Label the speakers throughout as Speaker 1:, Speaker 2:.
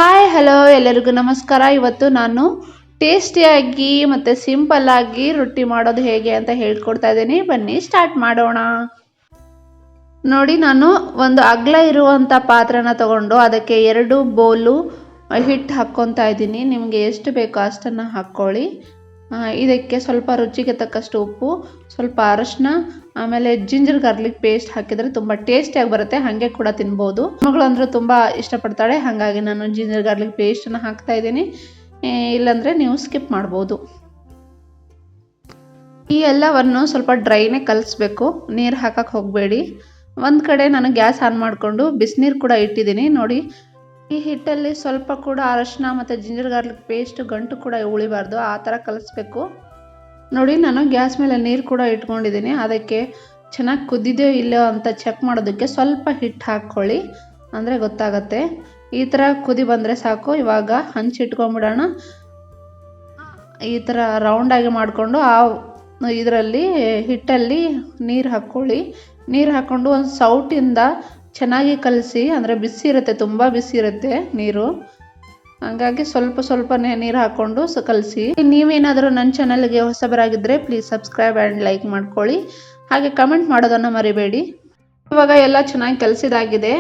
Speaker 1: Hi hello ಎಲ್ಲರಿಗೂ ನಮಸ್ಕಾರ. ಇವತ್ತು ನಾನು ಟೇಸ್ಟಿಯಾಗಿ ಮತ್ತು ಸಿಂಪಲ್ ಆಗಿ ರೊಟ್ಟಿ ಮಾಡೋದು ಹೇಗೆ ಅಂತ ಹೇಳ್ಕೊಡ್ತಾ ಇದ್ದೀನಿ. ಬನ್ನಿ ಸ್ಟಾರ್ಟ್ ಮಾಡೋಣ. ನೋಡಿ, ನಾನು ಒಂದು ಅಗಲ ಇರುವಂಥ ಪಾತ್ರೆನ ತಗೊಂಡು ಅದಕ್ಕೆ 2 ಬೌಲು ಹಿಟ್ಟು ಹಾಕ್ಕೊತಾ ಇದ್ದೀನಿ. ನಿಮಗೆ ಎಷ್ಟು ಬೇಕೋ ಅಷ್ಟನ್ನು ಹಾಕ್ಕೊಳ್ಳಿ. ಇದಕ್ಕೆ ಸ್ವಲ್ಪ ರುಚಿಗೆ ತಕ್ಕಷ್ಟು ಉಪ್ಪು, ಸ್ವಲ್ಪ ಅರಶಿನ, ಆಮೇಲೆ ಜಿಂಜರ್ ಗಾರ್ಲಿಕ್ ಪೇಸ್ಟ್ ಹಾಕಿದರೆ ತುಂಬ ಟೇಸ್ಟಿಯಾಗಿ ಬರುತ್ತೆ. ಹಾಗೆ ಕೂಡ ತಿನ್ಬೋದು. ಮಗಳು ಅಂದ್ರೆ ತುಂಬ ಇಷ್ಟಪಡ್ತಾಳೆ, ಹಾಗಾಗಿ ನಾನು ಜಿಂಜರ್ ಗಾರ್ಲಿಕ್ ಪೇಸ್ಟನ್ನು ಹಾಕ್ತಾ ಇದ್ದೀನಿ. ಇಲ್ಲಾಂದರೆ ನೀವು ಸ್ಕಿಪ್ ಮಾಡ್ಬೋದು. ಈ ಎಲ್ಲವನ್ನು ಸ್ವಲ್ಪ ಡ್ರೈನೇ ಕಲಿಸ್ಬೇಕು, ನೀರು ಹಾಕಕ್ಕೆ ಹೋಗಬೇಡಿ. ಒಂದು ಕಡೆ ನಾನು ಗ್ಯಾಸ್ ಆನ್ ಮಾಡಿಕೊಂಡು ಬಿಸಿನೀರು ಕೂಡ ಇಟ್ಟಿದ್ದೀನಿ. ನೋಡಿ, ಈ ಹಿಟ್ಟಲ್ಲಿ ಸ್ವಲ್ಪ ಕೂಡ ಅರಶಿನ ಮತ್ತು ಜಿಂಜರ್ ಗಾರ್ಲಿಕ್ ಪೇಸ್ಟ್ ಗಂಟು ಕೂಡ ಉಳಿಬಾರ್ದು, ಆ ಥರ ಕಲಿಸ್ಬೇಕು. ನೋಡಿ, ನಾನು ಗ್ಯಾಸ್ ಮೇಲೆ ನೀರು ಕೂಡ ಇಟ್ಕೊಂಡಿದ್ದೀನಿ. ಅದಕ್ಕೆ ಚೆನ್ನಾಗಿ ಕುದ್ದಿದೆಯೋ ಇಲ್ಲೋ ಅಂತ ಚೆಕ್ ಮಾಡೋದಕ್ಕೆ ಸ್ವಲ್ಪ ಹಿಟ್ಟು ಹಾಕ್ಕೊಳ್ಳಿ, ಅಂದರೆ ಗೊತ್ತಾಗತ್ತೆ. ಈ ಥರ ಕುದಿ ಬಂದರೆ ಸಾಕು. ಇವಾಗ ಹಂಚಿಟ್ಕೊಂಡ್ಬಿಡೋಣ. ಈ ಥರ ರೌಂಡಾಗಿ ಮಾಡಿಕೊಂಡು ಇದರಲ್ಲಿ ಹಿಟ್ಟಲ್ಲಿ ನೀರು ಹಾಕ್ಕೊಳ್ಳಿ. ನೀರು ಹಾಕ್ಕೊಂಡು ಒಂದು ಸೌಟಿಂದ ಚೆನ್ನಾಗಿ ಕಲಸಿ, ಅಂದರೆ ಬಿಸಿ ಇರುತ್ತೆ, ತುಂಬ ಬಿಸಿ ಇರುತ್ತೆ ನೀರು, ಹಾಗಾಗಿ ಸ್ವಲ್ಪನೇ ನೀರು ಹಾಕ್ಕೊಂಡು ಕಲಸಿ. ನೀವೇನಾದರೂ ನನ್ನ ಚಾನಲ್ಗೆ ಹೊಸಬರಾಗಿದ್ದರೆ ಪ್ಲೀಸ್ ಸಬ್ಸ್ಕ್ರೈಬ್ ಆ್ಯಂಡ್ ಲೈಕ್ ಮಾಡ್ಕೊಳ್ಳಿ, ಹಾಗೆ ಕಮೆಂಟ್ ಮಾಡೋದನ್ನು ಮರಿಬೇಡಿ. ಇವಾಗ ಎಲ್ಲ ಚೆನ್ನಾಗಿ ಕಲಸಿದಾಗಿದೆ.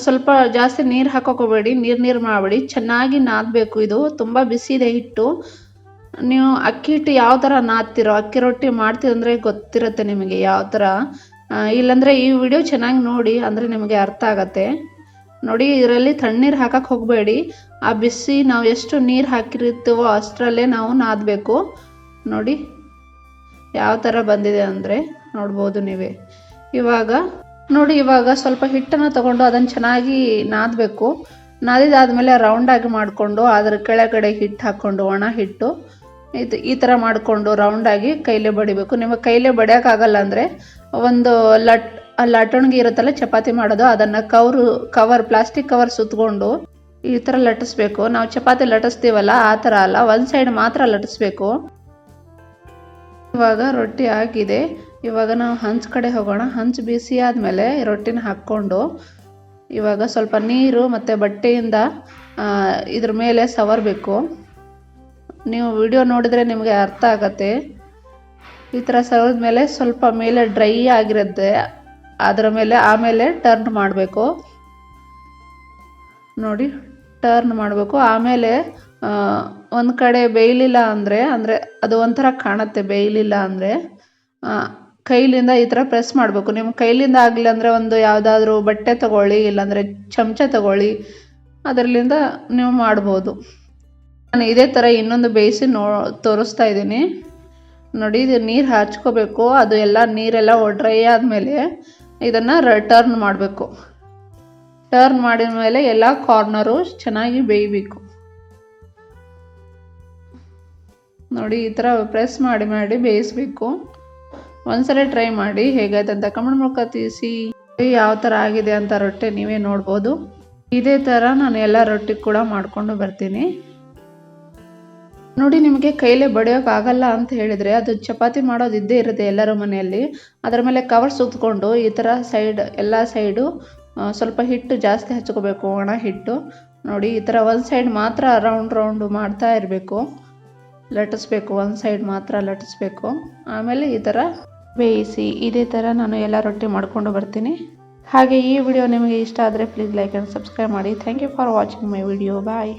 Speaker 1: ಸ್ವಲ್ಪ ಜಾಸ್ತಿ ನೀರು ಹಾಕೋಕೋಬೇಡಿ, ನೀರು ಮಾಡಬೇಡಿ, ಚೆನ್ನಾಗಿ ನಾದಬೇಕು. ಇದು ತುಂಬ ಬಿಸಿ ಇದೆ ಹಿಟ್ಟು. ನೀವು ಅಕ್ಕಿ ಹಿಟ್ಟು ಯಾವ ಥರ ನಾದ್ತಿರೋ, ಅಕ್ಕಿ ರೊಟ್ಟಿ ಮಾಡ್ತೀರಂದರೆ ಗೊತ್ತಿರುತ್ತೆ ನಿಮಗೆ ಯಾವ ಥರ. ಇಲ್ಲಾಂದರೆ ಈ ವಿಡಿಯೋ ಚೆನ್ನಾಗಿ ನೋಡಿ, ಅಂದರೆ ನಿಮಗೆ ಅರ್ಥ ಆಗತ್ತೆ. ನೋಡಿ, ಇದರಲ್ಲಿ ತಣ್ಣೀರು ಹಾಕಕ್ಕೆ ಹೋಗಬೇಡಿ. ಆ ಬಿಸಿ ನಾವು ಎಷ್ಟು ನೀರು ಹಾಕಿರ್ತೀವೋ ಅಷ್ಟರಲ್ಲೇ ನಾವು ನಾದಬೇಕು. ನೋಡಿ ಯಾವ ಥರ ಬಂದಿದೆ ಅಂದರೆ ನೋಡ್ಬೋದು ನೀವೇ. ಇವಾಗ ಸ್ವಲ್ಪ ಹಿಟ್ಟನ್ನು ತಗೊಂಡು ಅದನ್ನು ಚೆನ್ನಾಗಿ ನಾದಬೇಕು. ನಾದಿದಾದ್ಮೇಲೆ ರೌಂಡಾಗಿ ಮಾಡಿಕೊಂಡು ಅದರ ಕೆಳಗಡೆ ಹಿಟ್ಟು ಹಾಕ್ಕೊಂಡು, ಒಣ ಹಿಟ್ಟು ಈ ಥರ ಮಾಡಿಕೊಂಡು ರೌಂಡಾಗಿ ಕೈಲೇ ಬಡಿಬೇಕು. ನಿಮಗೆ ಕೈಲೇ ಬಡಿಯೋಕ್ಕಾಗಲ್ಲ ಅಂದರೆ ಒಂದು ಲಟ್ಟಣಿಗೆ ಇರುತ್ತಲ್ಲ ಚಪಾತಿ ಮಾಡೋದು, ಅದನ್ನು ಪ್ಲಾಸ್ಟಿಕ್ ಕವರ್ ಸುತ್ತಕೊಂಡು ಈ ಥರ ಲಟ್ಟಿಸ್ಬೇಕು. ನಾವು ಚಪಾತಿ ಲಟ್ಟಿಸ್ತೀವಲ್ಲ ಆ ಥರ ಅಲ್ಲ, ಒಂದು ಸೈಡ್ ಮಾತ್ರ ಲಟ್ಟಿಸ್ಬೇಕು. ಇವಾಗ ರೊಟ್ಟಿ ಆಗಿದೆ. ಇವಾಗ ನಾವು ಹಂಚು ಕಡೆ ಹೋಗೋಣ. ಹಂಚು ಬಿಸಿ ಆದಮೇಲೆ ರೊಟ್ಟಿನ ಹಾಕ್ಕೊಂಡು ಇವಾಗ ಸ್ವಲ್ಪ ನೀರು ಮತ್ತು ಬಟ್ಟೆಯಿಂದ ಇದ್ರ ಮೇಲೆ ಸವರಬೇಕು. ನೀವು ವಿಡಿಯೋ ನೋಡಿದರೆ ನಿಮಗೆ ಅರ್ಥ ಆಗತ್ತೆ. ಈ ಥರ ಸವರಿದ ಮೇಲೆ ಸ್ವಲ್ಪ ಮೇಲೆ ಡ್ರೈ ಆಗಿರುತ್ತೆ, ಅದರ ಮೇಲೆ ಆಮೇಲೆ ಟರ್ನ್ ಮಾಡಬೇಕು. ನೋಡಿ, ಟರ್ನ್ ಮಾಡಬೇಕು. ಆಮೇಲೆ ಒಂದು ಕಡೆ ಬೇಯಲಿಲ್ಲ ಅಂದರೆ ಅದು ಒಂಥರ ಕಾಣುತ್ತೆ. ಬೇಯಲಿಲ್ಲ ಅಂದರೆ ಕೈಲಿಂದ ಈ ಥರ ಪ್ರೆಸ್ ಮಾಡಬೇಕು. ನಿಮ್ಮ ಕೈಲಿಂದ ಆಗಲಿಲ್ಲ ಅಂದರೆ ಒಂದು ಯಾವುದಾದ್ರೂ ಬಟ್ಟೆ ತಗೊಳ್ಳಿ, ಇಲ್ಲಾಂದರೆ ಚಮಚ ತಗೊಳ್ಳಿ, ಅದರಲ್ಲಿಂದ ನೀವು ಮಾಡ್ಬೋದು. ನಾನು ಇದೇ ಥರ ಇನ್ನೊಂದು ಬೇಯಿಸಿ ತೋರಿಸ್ತಾ ಇದ್ದೀನಿ. ನೋಡಿ, ಇದು ನೀರು ಹಚ್ಕೋಬೇಕು. ಅದು ಎಲ್ಲ ನೀರೆಲ್ಲ ಡ್ರೈ ಆದಮೇಲೆ ಇದನ್ನು ಟರ್ನ್ ಮಾಡಬೇಕು. ಟರ್ನ್ ಮಾಡಿದ ಮೇಲೆ ಎಲ್ಲ ಕಾರ್ನರು ಚೆನ್ನಾಗಿ ಬೇಯಬೇಕು. ನೋಡಿ, ಈ ಥರ ಪ್ರೆಸ್ ಮಾಡಿ ಬೇಯಿಸಬೇಕು. ಒಂದ್ಸಲ ಟ್ರೈ ಮಾಡಿ, ಹೇಗಾಯ್ತು ಅಂತ ಕಮೆಂಟ್ ಮೂಲಕ ತಿಳಿಸಿ. ಯಾವ ಥರ ಆಗಿದೆ ಅಂತ ರೊಟ್ಟಿ ನೀವೇ ನೋಡ್ಬೋದು. ಇದೇ ಥರ ನಾನು ಎಲ್ಲ ರೊಟ್ಟಿ ಕೂಡ ಮಾಡಿಕೊಂಡು ಬರ್ತೀನಿ. ನೋಡಿ, ನಿಮಗೆ ಕೈಲೇ ಬಡಿಯೋಕ್ಕಾಗಲ್ಲ ಅಂತ ಹೇಳಿದರೆ ಅದು ಚಪಾತಿ ಮಾಡೋದು ಇದ್ದೇ ಇರುತ್ತೆ ಎಲ್ಲರ ಮನೆಯಲ್ಲಿ. ಅದರ ಮೇಲೆ ಕವರ್ ಸುತ್ತಕೊಂಡು ಈ ಥರ ಎಲ್ಲ ಸೈಡು ಸ್ವಲ್ಪ ಹಿಟ್ಟು ಜಾಸ್ತಿ ಹಚ್ಕೋಬೇಕು, ಒಣ ಹಿಟ್ಟು. ನೋಡಿ, ಈ ಥರ ಒಂದು ಸೈಡ್ ಮಾತ್ರ ರೌಂಡ್ ಮಾಡ್ತಾ ಇರಬೇಕು, ಲಟ್ಟಿಸ್ಬೇಕು. ಒಂದು ಸೈಡ್ ಮಾತ್ರ ಲಟ್ಟಿಸ್ಬೇಕು. ಆಮೇಲೆ ಈ ಥರ ಬೇಯಿಸಿ. ಇದೇ ಥರ ನಾನು ಎಲ್ಲ ರೊಟ್ಟಿ ಮಾಡಿಕೊಂಡು ಬರ್ತೀನಿ. ಹಾಗೆ ಈ ವಿಡಿಯೋ ನಿಮಗೆ ಇಷ್ಟ ಆದರೆ ಪ್ಲೀಸ್ ಲೈಕ್ ಆ್ಯಂಡ್ ಸಬ್ಸ್ಕ್ರೈಬ್ ಮಾಡಿ. Thank you for watching my video. Bye.